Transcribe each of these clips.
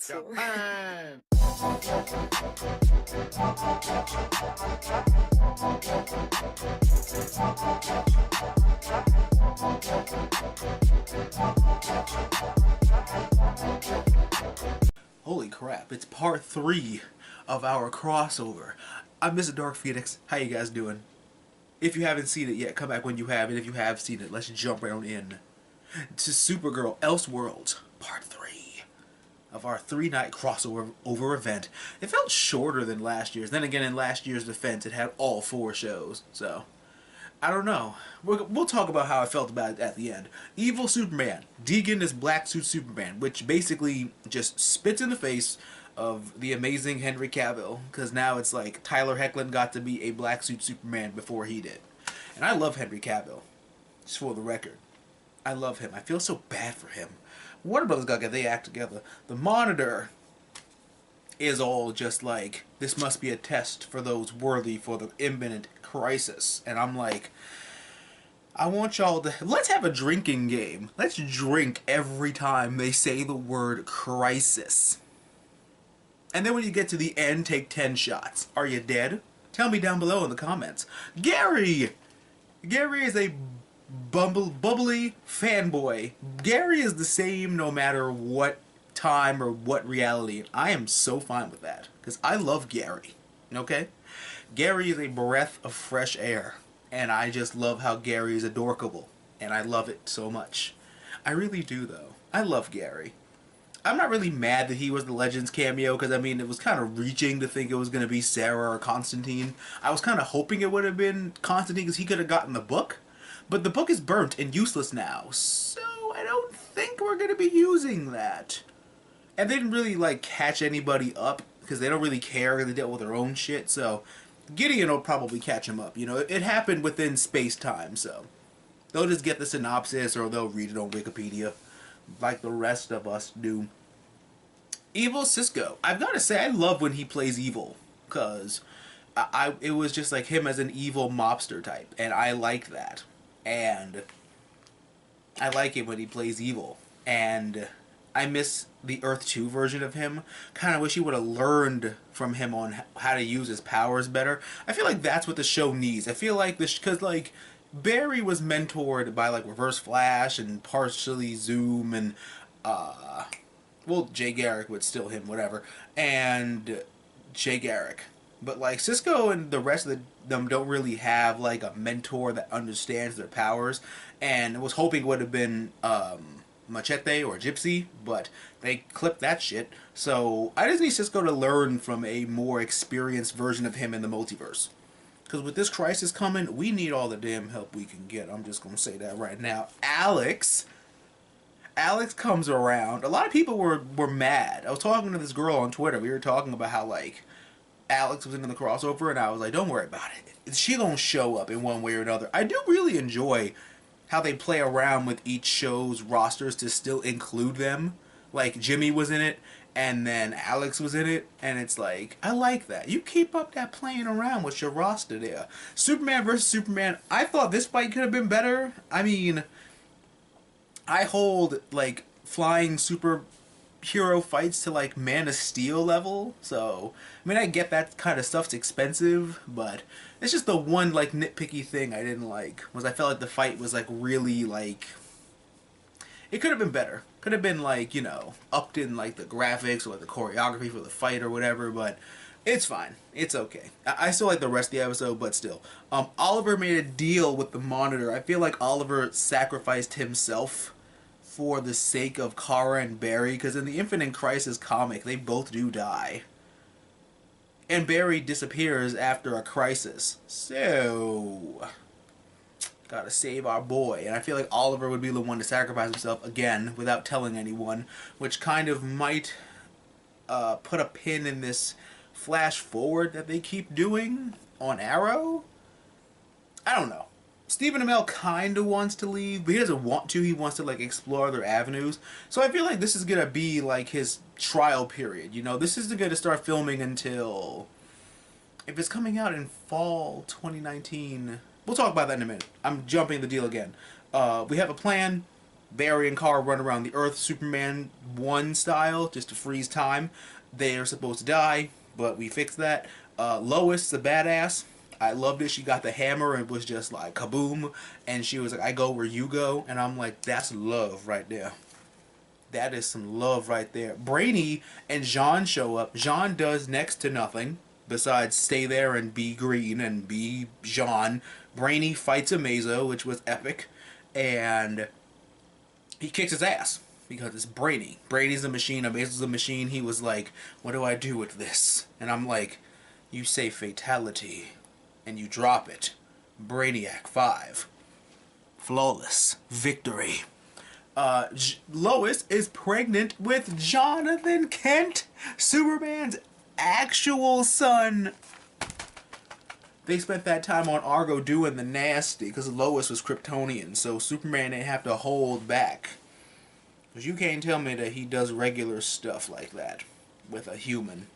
Japan. Holy crap, it's part 3 of our crossover. I'm Mr. Dark Phoenix. How you guys doing? If you haven't seen it yet, come back when you have, and if you have seen it, let's jump right on in to Supergirl Elseworlds, part 3 of our 3-night crossover event. It felt shorter than last year's. Then again, in last year's defense, it had all 4 shows, so I don't know. We'll talk about how I felt about it at the end. Evil Superman. Deegan is Black Suit Superman, which basically just spits in the face of the amazing Henry Cavill, because now it's like Tyler Hoechlin got to be a Black Suit Superman before he did. And I love Henry Cavill, just for the record. I love him. I feel so bad for him. Warner Brothers gotta get their act together. The Monitor is all just like, this must be a test for those worthy for the imminent crisis. And I'm like, I want y'all to, let's have a drinking game. Let's drink every time they say the word crisis. And then when you get to the end, take 10 shots. Are you dead? Tell me down below in the comments. Gary! Gary is a bubbly fanboy. Gary is the same no matter what time or what reality. I am so fine with that, because I love Gary. Okay? Gary is a breath of fresh air, and I just love how Gary is adorkable, and I love it so much. I really do, though. I love Gary. I'm not really mad that he was the Legends cameo, because I mean, it was kind of reaching to think it was going to be Sarah or Constantine. I was kind of hoping it would have been Constantine, because he could have gotten the book. But the book is burnt and useless now, so I don't think we're going to be using that. And they didn't really, like, catch anybody up, because they don't really care. They dealt with their own shit, so Gideon will probably catch him up. You know, it happened within space-time, so they'll just get the synopsis, or they'll read it on Wikipedia, like the rest of us do. Evil Cisco. I've got to say, I love when he plays evil, because it was just like him as an evil mobster type, and I like that. And I like it when he plays evil. And I miss the Earth 2 version of him. Kind of wish he would have learned from him on how to use his powers better. I feel like that's what the show needs. I feel like this, because like Barry was mentored by like Reverse Flash and partially Zoom and well, Jay Garrick, but still him, whatever, and Jay Garrick. But like Cisco and the rest of them don't really have like a mentor that understands their powers, and I was hoping it would have been Machete or Gypsy, but they clipped that shit. So I just need Cisco to learn from a more experienced version of him in the multiverse. Because with this crisis coming, we need all the damn help we can get. I'm just going to say that right now. Alex comes around. A lot of people were mad. I was talking to this girl on Twitter. We were talking about how like Alex was in the crossover, and I was like, don't worry about it. She gonna show up in one way or another. I do really enjoy how they play around with each show's rosters to still include them. Like, Jimmy was in it, and then Alex was in it, and it's like, I like that. You keep up that playing around with your roster there. Superman versus Superman, I thought this fight could have been better. I mean, I hold, like, flying superhero fights to, like, Man of Steel level, so I mean, I get that kind of stuff's expensive, but it's just the one like nitpicky thing I didn't like, was I felt like the fight was like really like, it could have been better. Could have been like, you know, upped in like the graphics or like the choreography for the fight or whatever, but it's fine. It's okay. I still like the rest of the episode, but still. Oliver made a deal with the Monitor. I feel like Oliver sacrificed himself for the sake of Kara and Barry, because in the Infinite Crisis comic, they both do die. And Barry disappears after a crisis. So gotta save our boy. And I feel like Oliver would be the one to sacrifice himself again without telling anyone, which kind of might put a pin in this flash forward that they keep doing on Arrow. I don't know. Stephen Amell kind of wants to leave, but he doesn't want to. He wants to like explore other avenues. So I feel like this is gonna be like his trial period. You know, this isn't gonna start filming until, if it's coming out in fall 2019. We'll talk about that in a minute. I'm jumping the deal again. We have a plan. Barry and Carl run around the Earth, Superman 1 style, just to freeze time. They're supposed to die, but we fixed that. Lois, the badass, I loved it. She got the hammer and was just like kaboom, and she was like, "I go where you go," and I'm like, that's love right there. That is some love right there. Brainy and Jean show up. Jean does next to nothing besides stay there and be green and be Jean. Brainy fights Amazo, which was epic, and he kicks his ass because it's Brainy. Brainy's a machine, Amazo's a machine. He was like, "What do I do with this?" And I'm like, "You say fatality, and you drop it. Brainiac 5. Flawless victory." Lois is pregnant with Jonathan Kent, Superman's actual son. They spent that time on Argo doing the nasty because Lois was Kryptonian, so Superman didn't have to hold back. Because you can't tell me that he does regular stuff like that with a human.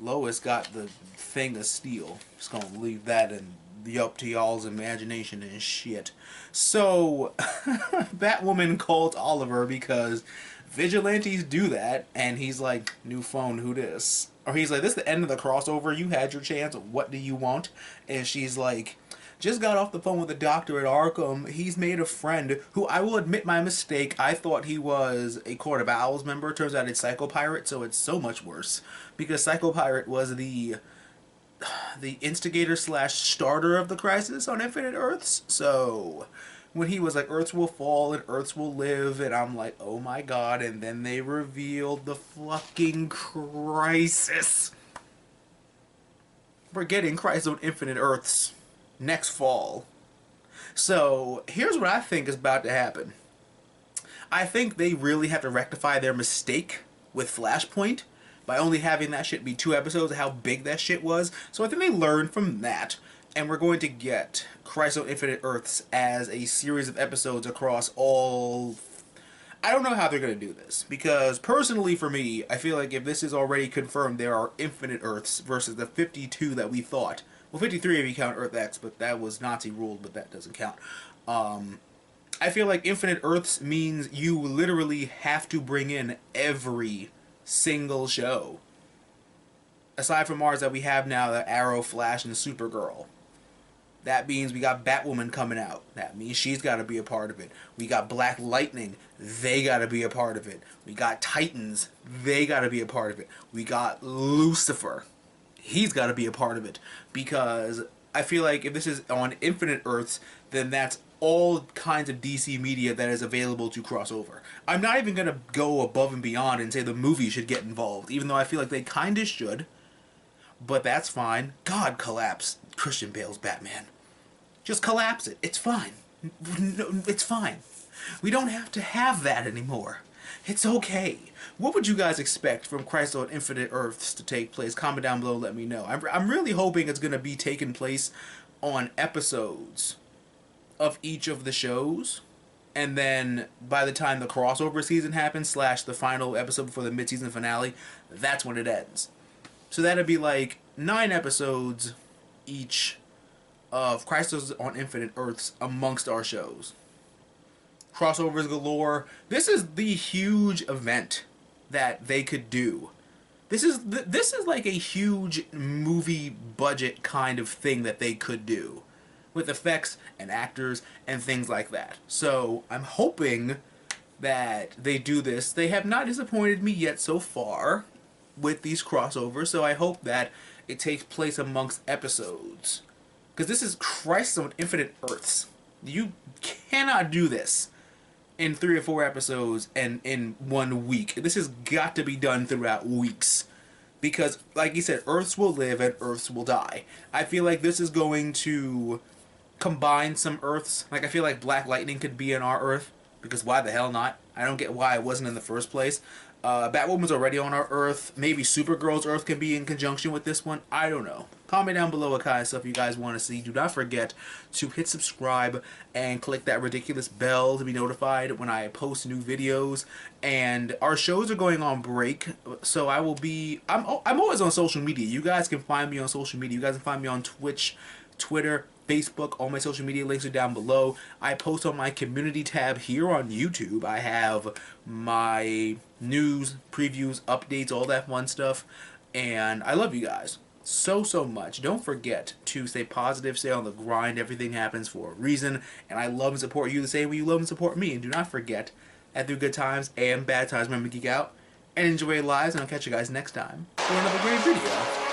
Lois got the thing of steel. Just gonna leave that and up to y'all's imagination and shit. So, Batwoman called Oliver because vigilantes do that, and he's like, "New phone, who this?" Or he's like, "This is the end of the crossover, you had your chance, what do you want?" And she's like, "Just got off the phone with the doctor at Arkham. He's made a friend who, I will admit my mistake, I thought he was a Court of Owls member. Turns out it's Psycho Pirate, so it's so much worse. Because Psycho Pirate was the instigator slash starter of the crisis on Infinite Earths. So when he was like, Earths will fall and Earths will live, and I'm like, oh my god, and then they revealed the fucking crisis. We're getting Crisis on Infinite Earths next fall. So here's what I think is about to happen. I think they really have to rectify their mistake with Flashpoint by only having that shit be 2 episodes of how big that shit was. So I think they learned from that, and we're going to get Crisis on Infinite Earths as a series of episodes across all... I don't know how they're going to do this, because personally for me, I feel like if this is already confirmed, there are Infinite Earths versus the 52 that we thought. Well, 53 if you count Earth X, but that was Nazi ruled, but that doesn't count. I feel like Infinite Earths means you literally have to bring in every single show. Aside from Mars that we have now, the Arrow, Flash, and Supergirl. That means we got Batwoman coming out. That means she's got to be a part of it. We got Black Lightning. They got to be a part of it. We got Titans. They got to be a part of it. We got Lucifer. He's got to be a part of it. Because I feel like if this is on Infinite Earths, then that's all kinds of DC media that is available to cross over. I'm not even going to go above and beyond and say the movie should get involved, even though I feel like they kind of should. But that's fine. God, collapse Christian Bale's Batman. Just collapse it. It's fine. It's fine. We don't have to have that anymore. It's okay. What would you guys expect from Crisis on Infinite Earths to take place? Comment down below, let me know. I'm really hoping it's going to be taking place on episodes of each of the shows. And then by the time the crossover season happens, / the final episode before the mid-season finale, that's when it ends. So that'd be like 9 episodes each of Crisis on Infinite Earths amongst our shows. Crossovers galore. This is the huge event that they could do. This is like a huge movie budget kind of thing that they could do with effects and actors and things like that. So I'm hoping that they do this. They have not disappointed me yet so far with these crossovers, so I hope that it takes place amongst episodes. Because this is Crisis on Infinite Earths. You cannot do this in 3 or 4 episodes and in 1 week. This has got to be done throughout weeks. Because, like you said, Earths will live and Earths will die. I feel like this is going to combine some Earths. Like, I feel like Black Lightning could be in our Earth. Because why the hell not? I don't get why it wasn't in the first place. Batwoman's already on our Earth. Maybe Supergirl's Earth can be in conjunction with this one. I don't know. Comment down below what kind of stuff you guys want to see. Do not forget to hit subscribe and click that ridiculous bell to be notified when I post new videos. And our shows are going on break, so I will be... I'm always on social media. You guys can find me on social media. You guys can find me on Twitch, Twitter, Facebook. All my social media links are down below. I post on my community tab here on YouTube. I have my news, previews, updates, all that fun stuff. And I love you guys so much. Don't forget to stay positive, stay on the grind. Everything happens for a reason. And I love and support you the same way you love and support me. And do not forget that through good times and bad times, remember to geek out and enjoy your lives. And I'll catch you guys next time for another great video.